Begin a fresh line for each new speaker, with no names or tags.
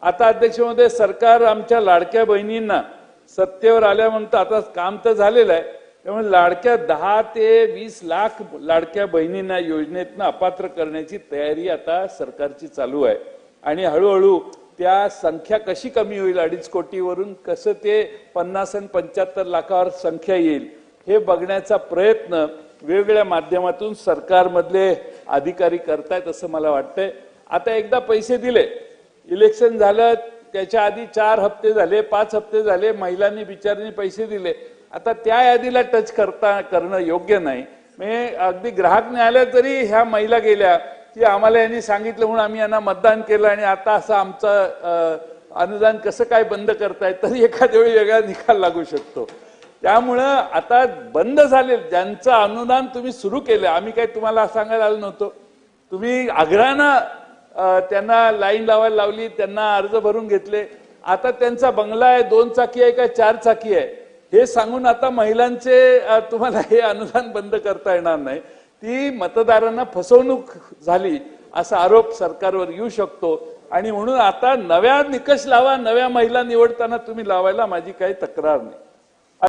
आता अध्यक्ष महोदय, सरकार आमच्या लाडक्या बहिणींना सत्तेवर आल्यानंतर आता काम तर झालेलं आहे, त्यामुळे लाडक्या 10 ते 20 लाख लाडक्या बहिणींना योजनेतनं अपात्र करण्याची तयारी आता सरकारची चालू आहे आणि हळूहळू त्या संख्या कशी कमी होईल, 2.5 कोटीवरून कसं ते 50 आणि 75 लाखावर संख्या येईल हे बघण्याचा प्रयत्न वेगवेगळ्या माध्यमातून सरकारमधले अधिकारी करतायत असं मला वाटतंय। आता एकदा पैसे दिले, इलेक्शन झालं, त्याच्या आधी 4 हप्ते झाले, 5 हप्ते झाले, महिलांनी बिचारांनी पैसे दिले, आता त्या यादीला टच करणं योग्य नाही। म्हणजे अगदी ग्राहक न्यायालयात जरी ह्या महिला गेल्या की आम्हाला यांनी सांगितलं म्हणून आम्ही यांना मतदान केलं आणि आता असं आमचं अनुदान कसं काय बंद करतायत, तरी एखाद्या वेळी वेगळा निकाल लागू शकतो। त्यामुळं आता बंद झाले ज्यांचं अनुदान तुम्ही सुरू केलं, आम्ही काही तुम्हाला सांगायला आलो नव्हतो, तुम्ही आग्रहानं त्यांना लाईन लावायला लावली, त्यांना अर्ज भरून घेतले, आता त्यांचा बंगला आहे 2 चाकी आहे का 4 चाकी आहे हे सांगून आता महिलांचे तुम्हाला हे अनुदान बंद करता येणार नाही। ती मतदारांना फसवणूक झाली असा आरोप सरकारवर येऊ शकतो आणि म्हणून आता नव्या निकष लावा, नव्या महिला निवडताना तुम्ही लावायला माझी काही तक्रार नाही।